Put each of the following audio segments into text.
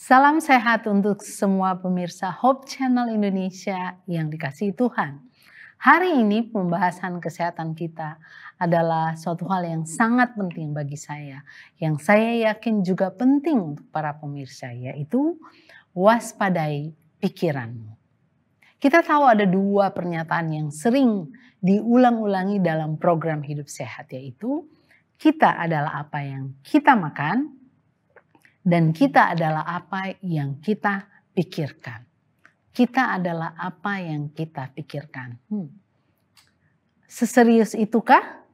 Salam sehat untuk semua pemirsa Hope Channel Indonesia yang dikasihi Tuhan. Hari ini pembahasan kesehatan kita adalah suatu hal yang sangat penting bagi saya. Yang saya yakin juga penting untuk para pemirsa, yaitu waspadai pikiranmu. Kita tahu ada dua pernyataan yang sering diulang-ulangi dalam program hidup sehat, yaitu kita adalah apa yang kita makan, dan kita adalah apa yang kita pikirkan. Kita adalah apa yang kita pikirkan. Seserius itukah?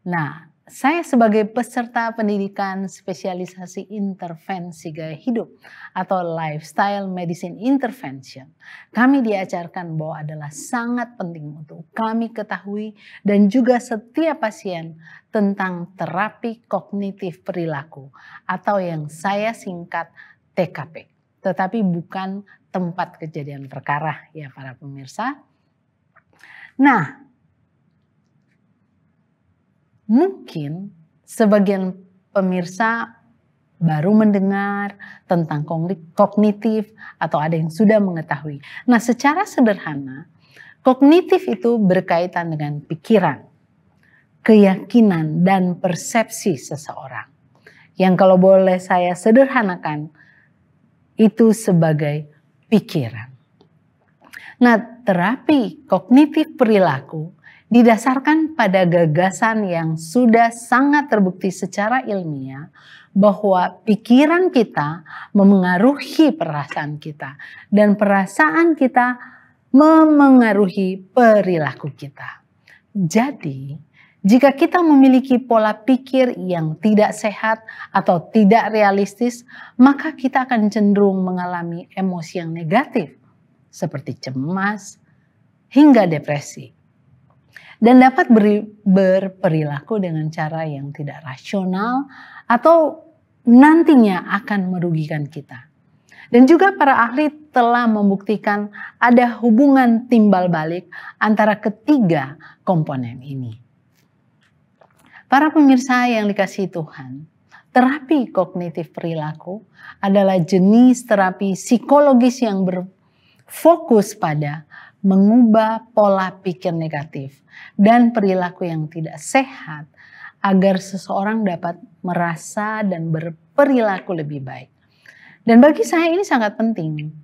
Nah, saya sebagai peserta pendidikan spesialisasi intervensi gaya hidup atau lifestyle medicine intervention, kami diajarkan bahwa adalah sangat penting untuk kami ketahui dan juga setiap pasien tentang terapi kognitif perilaku atau yang saya singkat TKP. Tetapi bukan tempat kejadian perkara ya para pemirsa. Nah, mungkin sebagian pemirsa baru mendengar tentang kognitif atau ada yang sudah mengetahui. Nah, secara sederhana, kognitif itu berkaitan dengan pikiran, keyakinan, dan persepsi seseorang. Yang kalau boleh saya sederhanakan, itu sebagai pikiran. Nah, terapi kognitif perilaku didasarkan pada gagasan yang sudah sangat terbukti secara ilmiah bahwa pikiran kita memengaruhi perasaan kita dan perasaan kita memengaruhi perilaku kita. Jadi, jika kita memiliki pola pikir yang tidak sehat atau tidak realistis, maka kita akan cenderung mengalami emosi yang negatif seperti cemas hingga depresi. Dan dapat berperilaku dengan cara yang tidak rasional atau nantinya akan merugikan kita. Dan juga para ahli telah membuktikan ada hubungan timbal balik antara ketiga komponen ini. Para pemirsa yang dikasihi Tuhan, terapi kognitif perilaku adalah jenis terapi psikologis yang berfokus pada mengubah pola pikir negatif dan perilaku yang tidak sehat agar seseorang dapat merasa dan berperilaku lebih baik. Dan bagi saya ini sangat penting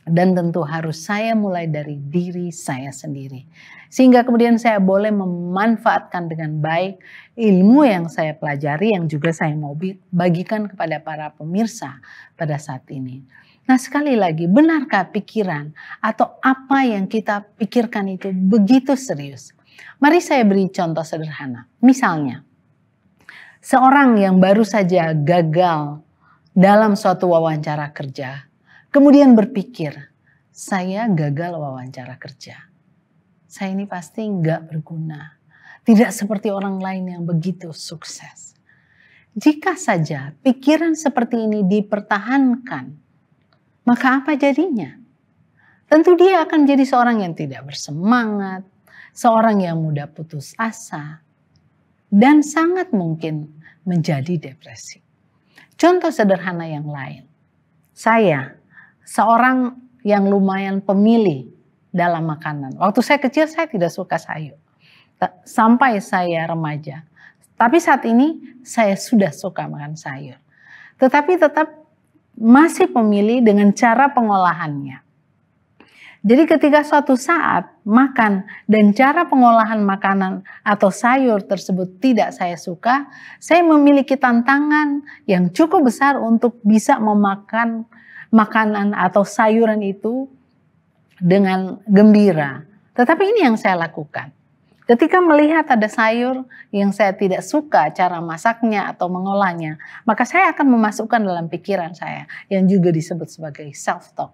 dan tentu harus saya mulai dari diri saya sendiri. Sehingga kemudian saya boleh memanfaatkan dengan baik ilmu yang saya pelajari yang juga saya mau bagikan kepada para pemirsa pada saat ini. Nah, sekali lagi, benarkah pikiran atau apa yang kita pikirkan itu begitu serius? Mari saya beri contoh sederhana. Misalnya, seorang yang baru saja gagal dalam suatu wawancara kerja, kemudian berpikir, saya gagal wawancara kerja. Saya ini pasti nggak berguna. Tidak seperti orang lain yang begitu sukses. Jika saja pikiran seperti ini dipertahankan, maka apa jadinya? Tentu dia akan jadi seorang yang tidak bersemangat, seorang yang mudah putus asa, dan sangat mungkin menjadi depresi. Contoh sederhana yang lain. Saya, seorang yang lumayan pemilih dalam makanan. Waktu saya kecil saya tidak suka sayur. Sampai saya remaja. Tapi saat ini saya sudah suka makan sayur. Tetapi tetap masih pemilih dengan cara pengolahannya. Jadi ketika suatu saat makan dan cara pengolahan makanan atau sayur tersebut tidak saya suka, saya memiliki tantangan yang cukup besar untuk bisa memakan makanan atau sayuran itu dengan gembira. Tetapi ini yang saya lakukan. Ketika melihat ada sayur yang saya tidak suka cara masaknya atau mengolahnya, maka saya akan memasukkan dalam pikiran saya yang juga disebut sebagai self-talk.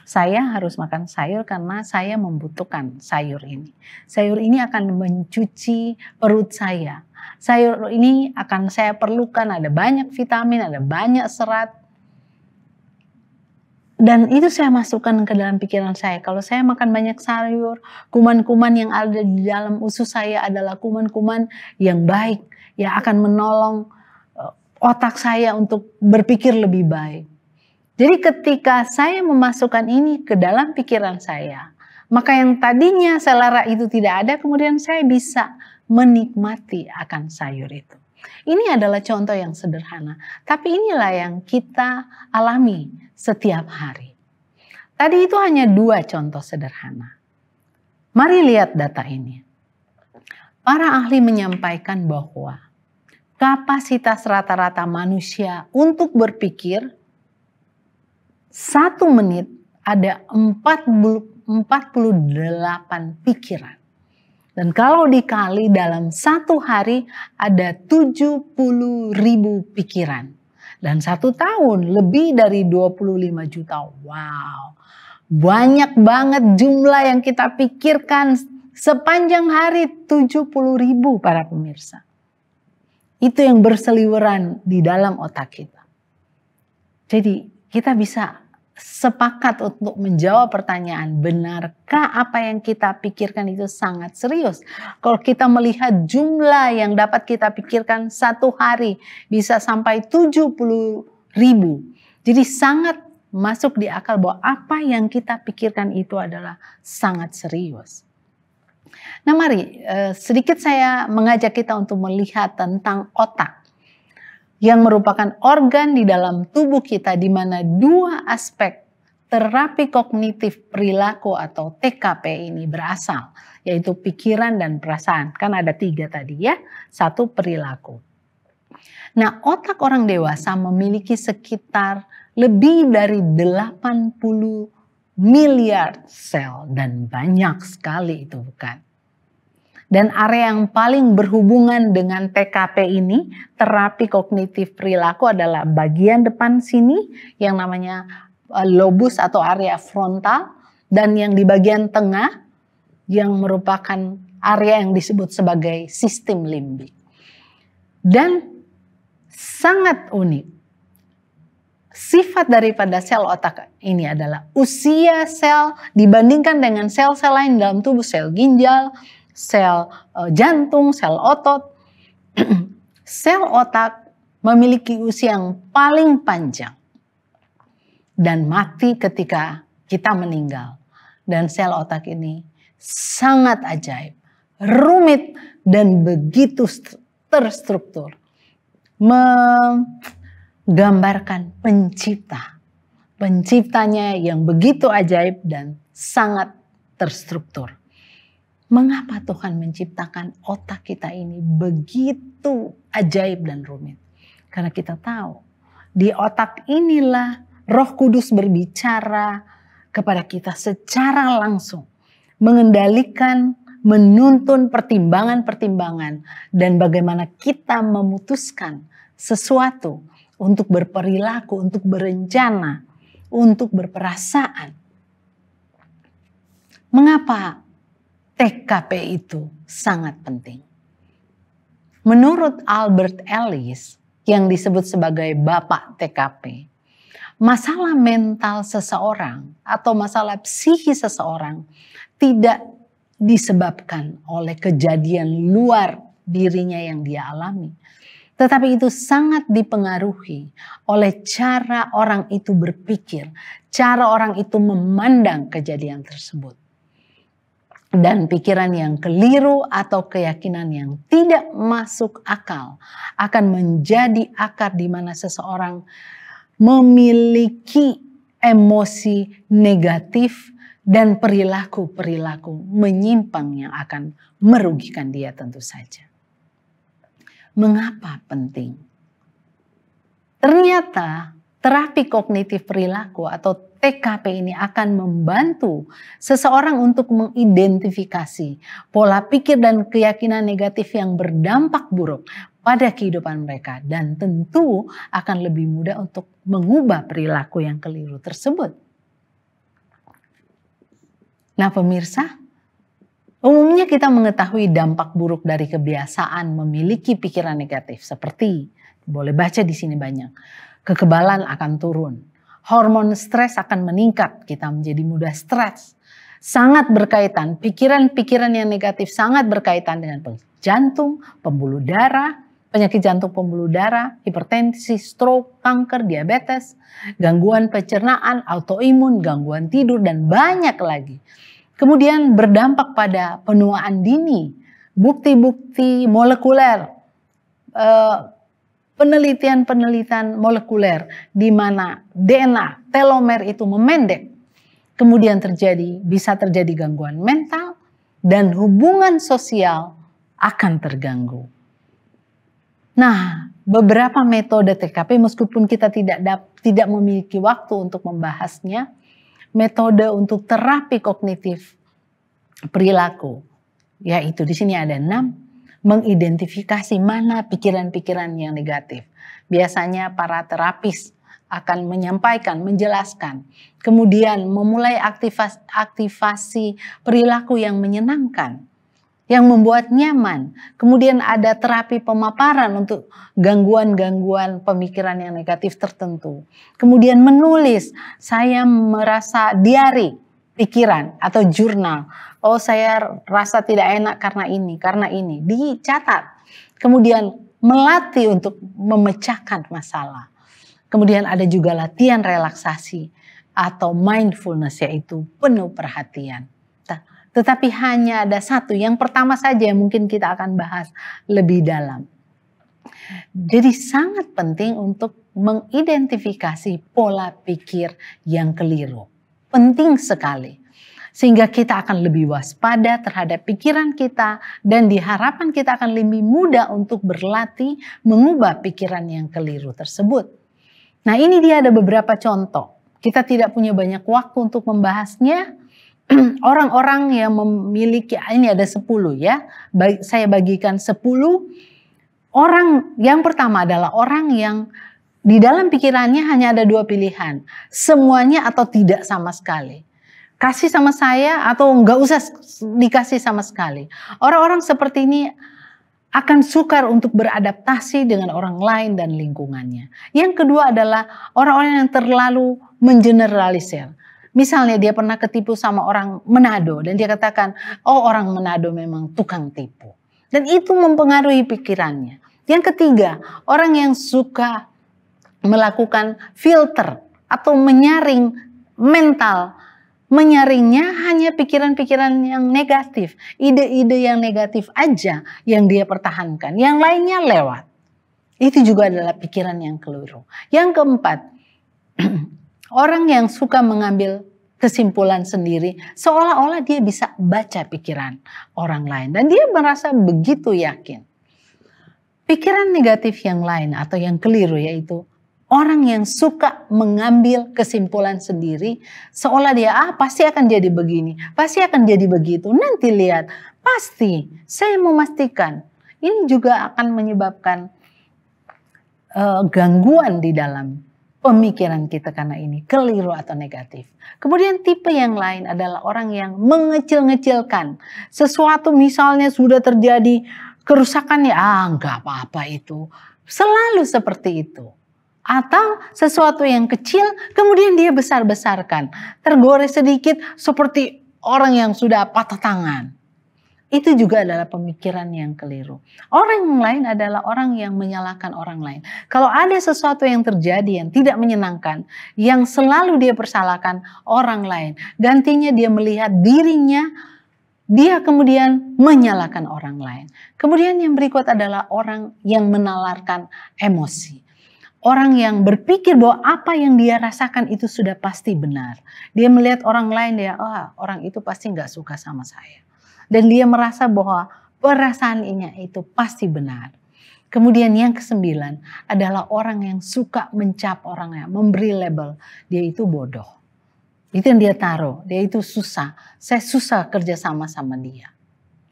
Saya harus makan sayur karena saya membutuhkan sayur ini. Sayur ini akan mencuci perut saya. Sayur ini akan saya perlukan, ada banyak vitamin, ada banyak serat. Dan itu saya masukkan ke dalam pikiran saya. Kalau saya makan banyak sayur, kuman-kuman yang ada di dalam usus saya adalah kuman-kuman yang baik. Ya akan menolong otak saya untuk berpikir lebih baik. Jadi ketika saya memasukkan ini ke dalam pikiran saya, maka yang tadinya selera itu tidak ada, kemudian saya bisa menikmati akan sayur itu. Ini adalah contoh yang sederhana, tapi inilah yang kita alami setiap hari. Tadi itu hanya 2 contoh sederhana. Mari lihat data ini. Para ahli menyampaikan bahwa kapasitas rata-rata manusia untuk berpikir 1 menit ada 48 pikiran. Dan kalau dikali dalam 1 hari ada 70.000 pikiran. Dan 1 tahun lebih dari 25 juta. Wow, banyak banget jumlah yang kita pikirkan sepanjang hari, 70.000 para pemirsa. Itu yang berseliweran di dalam otak kita. Jadi kita bisa sepakat untuk menjawab pertanyaan, benarkah apa yang kita pikirkan itu sangat serius? Kalau kita melihat jumlah yang dapat kita pikirkan 1 hari bisa sampai 70.000. Jadi sangat masuk di akal bahwa apa yang kita pikirkan itu adalah sangat serius. Nah mari sedikit saya mengajak kita untuk melihat tentang otak, yang merupakan organ di dalam tubuh kita di mana 2 aspek terapi kognitif perilaku atau TKP ini berasal, yaitu pikiran dan perasaan. Kan ada 3 tadi ya, 1 perilaku. Nah, otak orang dewasa memiliki sekitar lebih dari 80 miliar sel, dan banyak sekali itu bukan. Dan area yang paling berhubungan dengan TKP ini, terapi kognitif perilaku, adalah bagian depan sini yang namanya lobus atau area frontal, dan yang di bagian tengah yang merupakan area yang disebut sebagai sistem limbik. Dan sangat unik, sifat daripada sel otak ini adalah usia sel dibandingkan dengan sel-sel lain dalam tubuh, sel ginjal, sel jantung, sel otot. Sel otak memiliki usia yang paling panjang dan mati ketika kita meninggal. Dan sel otak ini sangat ajaib, rumit, dan begitu terstruktur. Menggambarkan pencipta. Penciptanya yang begitu ajaib dan sangat terstruktur. Mengapa Tuhan menciptakan otak kita ini begitu ajaib dan rumit? Karena kita tahu di otak inilah Roh Kudus berbicara kepada kita secara langsung, mengendalikan, menuntun pertimbangan-pertimbangan, dan bagaimana kita memutuskan sesuatu untuk berperilaku, untuk berencana, untuk berperasaan. Mengapa TKP itu sangat penting? Menurut Albert Ellis yang disebut sebagai Bapak TKP, masalah mental seseorang atau masalah psikis seseorang tidak disebabkan oleh kejadian luar dirinya yang dia alami. Tetapi itu sangat dipengaruhi oleh cara orang itu berpikir, cara orang itu memandang kejadian tersebut. Dan pikiran yang keliru atau keyakinan yang tidak masuk akal akan menjadi akar di mana seseorang memiliki emosi negatif dan perilaku-perilaku menyimpang yang akan merugikan dia tentu saja. Mengapa penting? Ternyata terapi kognitif perilaku atau TKP ini akan membantu seseorang untuk mengidentifikasi pola pikir dan keyakinan negatif yang berdampak buruk pada kehidupan mereka, dan tentu akan lebih mudah untuk mengubah perilaku yang keliru tersebut. Nah pemirsa, umumnya kita mengetahui dampak buruk dari kebiasaan memiliki pikiran negatif, seperti boleh baca di sini banyak. Kekebalan akan turun, hormon stres akan meningkat, kita menjadi mudah stres. Sangat berkaitan, pikiran-pikiran yang negatif sangat berkaitan dengan jantung, pembuluh darah, penyakit jantung pembuluh darah, hipertensi, stroke, kanker, diabetes, gangguan pencernaan, autoimun, gangguan tidur, dan banyak lagi. Kemudian berdampak pada penuaan dini, bukti-bukti molekuler, penelitian-penelitian molekuler di mana DNA, telomer itu memendek. Kemudian bisa terjadi gangguan mental dan hubungan sosial akan terganggu. Nah, beberapa metode TKP meskipun kita tidak memiliki waktu untuk membahasnya, metode untuk terapi kognitif perilaku, yaitu di sini ada 6, mengidentifikasi mana pikiran-pikiran yang negatif. Biasanya para terapis akan menyampaikan, menjelaskan, kemudian memulai aktivasi perilaku yang menyenangkan, yang membuat nyaman. Kemudian ada terapi pemaparan untuk gangguan-gangguan pemikiran yang negatif tertentu. Kemudian menulis, saya merasa diari pikiran atau jurnal. Oh, saya rasa tidak enak karena ini, dicatat. Kemudian melatih untuk memecahkan masalah. Kemudian ada juga latihan relaksasi atau mindfulness, yaitu penuh perhatian. Tetapi hanya ada satu, yang pertama saja yang mungkin kita akan bahas lebih dalam. Jadi sangat penting untuk mengidentifikasi pola pikir yang keliru. Penting sekali. Sehingga kita akan lebih waspada terhadap pikiran kita dan diharapkan kita akan lebih mudah untuk berlatih mengubah pikiran yang keliru tersebut. Nah, ini dia ada beberapa contoh. Kita tidak punya banyak waktu untuk membahasnya. Orang-orang yang memiliki, ini ada 10 ya. Saya bagikan 10 orang. Yang pertama adalah orang yang di dalam pikirannya hanya ada 2 pilihan. Semuanya atau tidak sama sekali. Kasih sama saya atau nggak usah dikasih sama sekali. Orang-orang seperti ini akan sukar untuk beradaptasi dengan orang lain dan lingkungannya. Yang kedua adalah orang-orang yang terlalu mengeneralisir. Misalnya dia pernah ketipu sama orang Manado dan dia katakan, oh orang Manado memang tukang tipu. Dan itu mempengaruhi pikirannya. Yang ketiga, orang yang suka melakukan filter atau menyaring mental. Menyaringnya hanya pikiran-pikiran yang negatif, ide-ide yang negatif aja yang dia pertahankan, yang lainnya lewat. Itu juga adalah pikiran yang keliru. Yang keempat, orang yang suka mengambil kesimpulan sendiri, seolah-olah dia bisa baca pikiran orang lain dan dia merasa begitu yakin. Pikiran negatif yang lain atau yang keliru yaitu orang yang suka mengambil kesimpulan sendiri, seolah dia pasti akan jadi begini, pasti akan jadi begitu. Nanti lihat, pasti saya memastikan ini juga akan menyebabkan gangguan di dalam pemikiran kita karena ini keliru atau negatif. Kemudian tipe yang lain adalah orang yang mengecil-ngecilkan sesuatu, misalnya sudah terjadi kerusakan ya, enggak apa-apa itu. Selalu seperti itu. Atau sesuatu yang kecil kemudian dia besar-besarkan. Tergores sedikit seperti orang yang sudah patah tangan. Itu juga adalah pemikiran yang keliru. Orang yang lain adalah orang yang menyalahkan orang lain. Kalau ada sesuatu yang terjadi yang tidak menyenangkan, yang selalu dia persalahkan orang lain, gantinya dia melihat dirinya, dia kemudian menyalahkan orang lain. Kemudian yang berikut adalah orang yang menalarkan emosi. Orang yang berpikir bahwa apa yang dia rasakan itu sudah pasti benar. Dia melihat orang lain, orang itu pasti nggak suka sama saya. Dan dia merasa bahwa perasaannya itu pasti benar. Kemudian yang ke-9 adalah orang yang suka mencap orang lain, memberi label. Dia itu bodoh. Itu yang dia taruh, dia itu susah. Saya susah kerja sama dia.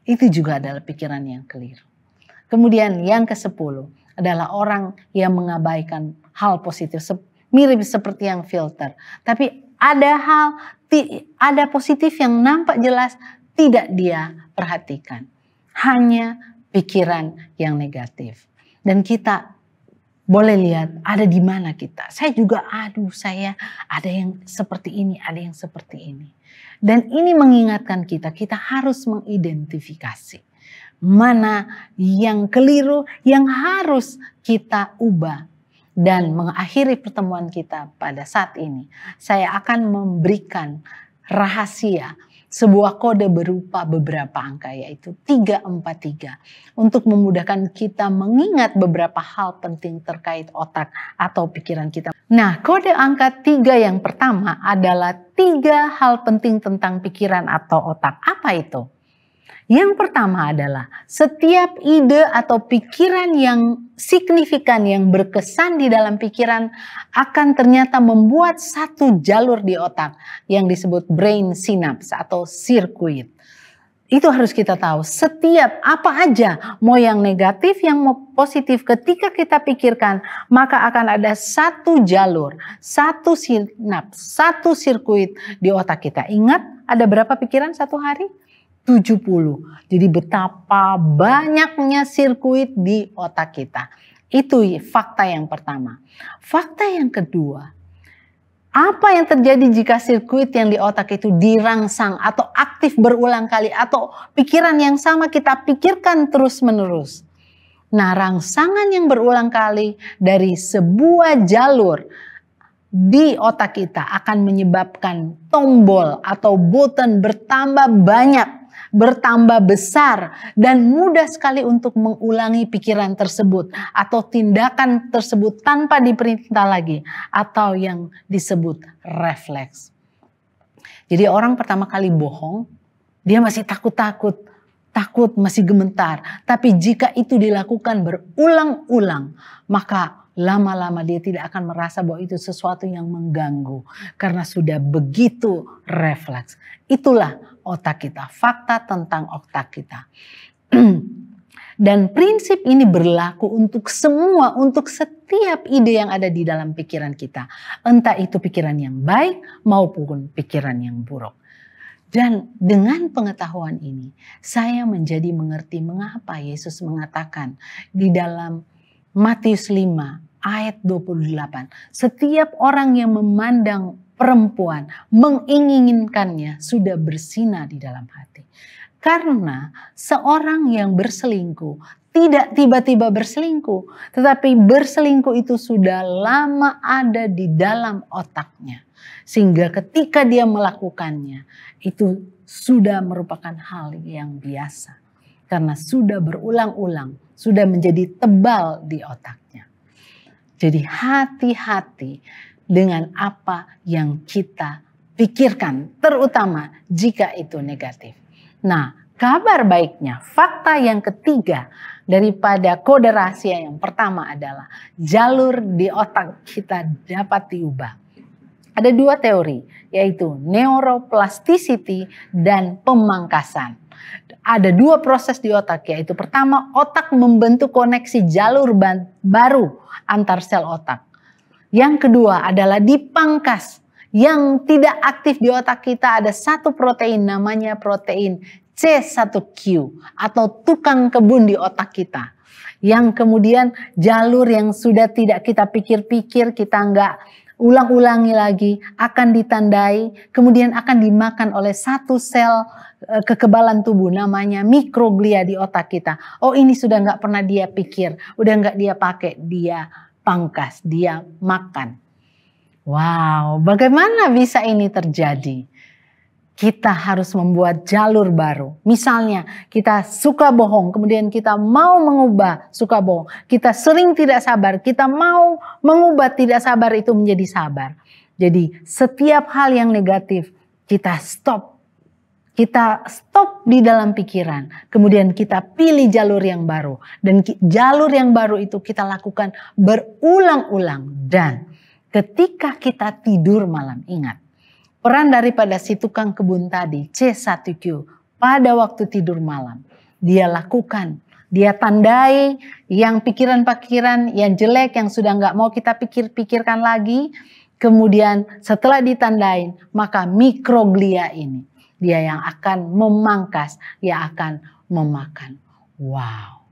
Itu juga adalah pikiran yang keliru. Kemudian yang ke-10 adalah orang yang mengabaikan hal positif, mirip seperti yang filter. Tapi ada positif yang nampak jelas tidak dia perhatikan. Hanya pikiran yang negatif. Dan kita boleh lihat ada di mana kita. Saya juga saya ada yang seperti ini, ada yang seperti ini. Dan ini mengingatkan kita harus mengidentifikasi. mana yang keliru yang harus kita ubah. Dan mengakhiri pertemuan kita pada saat ini, saya akan memberikan rahasia, sebuah kode berupa beberapa angka, yaitu 343, untuk memudahkan kita mengingat beberapa hal penting terkait otak atau pikiran kita. Nah, kode angka 3 yang pertama adalah 3 hal penting tentang pikiran atau otak. Apa itu? Yang pertama adalah setiap ide atau pikiran yang signifikan, yang berkesan di dalam pikiran akan ternyata membuat satu jalur di otak yang disebut brain synapse atau sirkuit. Itu harus kita tahu, setiap apa aja, mau yang negatif, yang mau positif, ketika kita pikirkan, maka akan ada satu jalur, satu sinaps, satu sirkuit di otak kita. Ingat, ada berapa pikiran satu hari? 70. Jadi betapa banyaknya sirkuit di otak kita. Itu fakta yang pertama. Fakta yang kedua, apa yang terjadi jika sirkuit yang di otak itu dirangsang atau aktif berulang kali, atau pikiran yang sama kita pikirkan terus-menerus? Nah, rangsangan yang berulang kali dari sebuah jalur di otak kita akan menyebabkan tombol atau button bertambah banyak, bertambah besar, dan mudah sekali untuk mengulangi pikiran tersebut atau tindakan tersebut tanpa diperintah lagi, atau yang disebut refleks. Jadi orang pertama kali bohong, dia masih takut, masih gemetar. Tapi jika itu dilakukan berulang-ulang, maka lama-lama dia tidak akan merasa bahwa itu sesuatu yang mengganggu, karena sudah begitu refleks. Itulah otak kita, fakta tentang otak kita. Dan prinsip ini berlaku untuk semua, untuk setiap ide yang ada di dalam pikiran kita. Entah itu pikiran yang baik maupun pikiran yang buruk. Dan dengan pengetahuan ini, saya menjadi mengerti mengapa Yesus mengatakan di dalam Matius 5 ayat 28, setiap orang yang memandang perempuan, menginginkannya, sudah berzina di dalam hati. Karena seorang yang berselingkuh tidak tiba-tiba berselingkuh, tetapi berselingkuh itu sudah lama ada di dalam otaknya. Sehingga ketika dia melakukannya, itu sudah merupakan hal yang biasa. Karena sudah berulang-ulang, sudah menjadi tebal di otaknya. Jadi hati-hati dengan apa yang kita pikirkan, terutama jika itu negatif. Nah, kabar baiknya, fakta yang ketiga daripada kode rahasia yang pertama adalah jalur di otak kita dapat diubah. Ada 2 teori, yaitu neuroplasticity dan pemangkasan. Ada 2 proses di otak, yaitu pertama, otak membentuk koneksi jalur baru antar sel otak. Yang kedua adalah dipangkas. Yang tidak aktif di otak kita ada satu protein, namanya protein C1q atau tukang kebun di otak kita. Yang kemudian jalur yang sudah tidak kita pikir-pikir, kita nggak ulang-ulangi lagi, akan ditandai, kemudian akan dimakan oleh satu sel kekebalan tubuh, namanya mikroglia di otak kita. Oh, ini sudah nggak pernah dia pikir, udah nggak dia pakai, dia pangkas, dia makan. Wow, bagaimana bisa ini terjadi? Kita harus membuat jalur baru. Misalnya kita suka bohong, kemudian kita mau mengubah suka bohong. Kita sering tidak sabar, kita mau mengubah tidak sabar itu menjadi sabar. Jadi setiap hal yang negatif kita stop. Kita stop di dalam pikiran, kemudian kita pilih jalur yang baru. Dan jalur yang baru itu kita lakukan berulang-ulang. Dan ketika kita tidur malam, ingat, peran daripada si tukang kebun tadi, C1q, pada waktu tidur malam, dia lakukan, dia tandai yang pikiran-pikiran yang jelek, yang sudah nggak mau kita pikirkan lagi. Kemudian setelah ditandain, maka mikroglia ini, dia yang akan memangkas, dia akan memakan. Wow.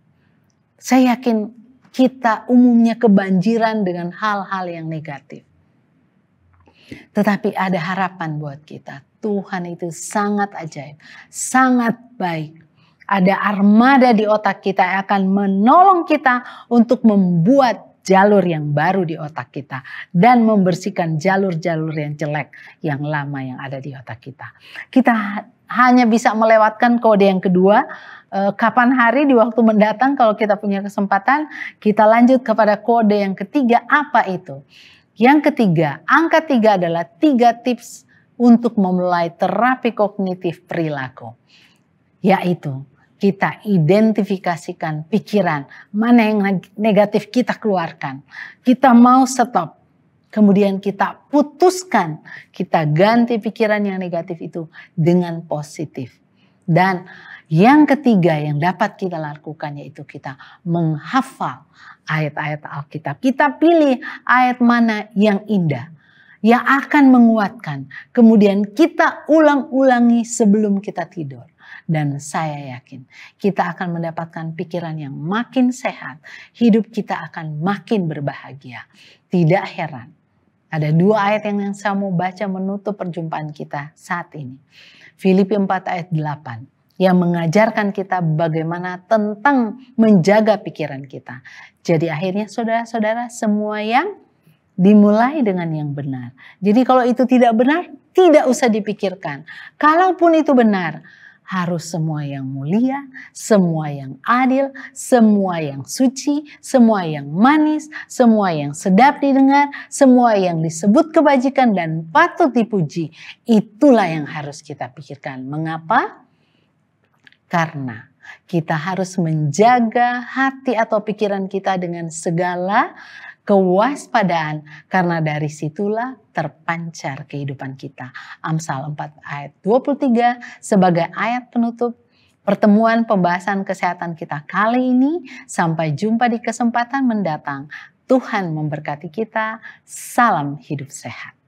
Saya yakin kita umumnya kebanjiran dengan hal-hal yang negatif. Tetapi ada harapan buat kita. Tuhan itu sangat ajaib, sangat baik. Ada armada di otak kita yang akan menolong kita untuk membuat jalur yang baru di otak kita dan membersihkan jalur-jalur yang jelek, yang lama yang ada di otak kita. Kita hanya bisa melewatkan kode yang kedua. Kapan hari di waktu mendatang kalau kita punya kesempatan, kita lanjut kepada kode yang ketiga. Apa itu? Yang ketiga, angka 3 adalah 3 tips untuk memulai terapi kognitif perilaku. Yaitu kita identifikasikan pikiran mana yang negatif kita keluarkan. Kita mau stop. Kemudian kita putuskan, kita ganti pikiran yang negatif itu dengan positif. Dan yang ketiga yang dapat kita lakukan yaitu kita menghafal ayat-ayat Alkitab. Kita pilih ayat mana yang indah, yang akan menguatkan. Kemudian kita ulang-ulangi sebelum kita tidur. Dan saya yakin kita akan mendapatkan pikiran yang makin sehat. Hidup kita akan makin berbahagia. Tidak heran. Ada 2 ayat yang saya mau baca menutup perjumpaan kita saat ini. Filipi 4 ayat 8. Yang mengajarkan kita bagaimana tentang menjaga pikiran kita. Jadi akhirnya saudara-saudara, semua yang dimulai dengan yang benar. Jadi kalau itu tidak benar, tidak usah dipikirkan. Kalaupun itu benar, harus semua yang mulia, semua yang adil, semua yang suci, semua yang manis, semua yang sedap didengar, semua yang disebut kebajikan dan patut dipuji. Itulah yang harus kita pikirkan. Mengapa? Karena kita harus menjaga hati atau pikiran kita dengan segala kewaspadaan. Karena dari situlah terpancar kehidupan kita. Amsal 4 ayat 23 sebagai ayat penutup pertemuan pembahasan kesehatan kita kali ini. Sampai jumpa di kesempatan mendatang. Tuhan memberkati kita. Salam hidup sehat.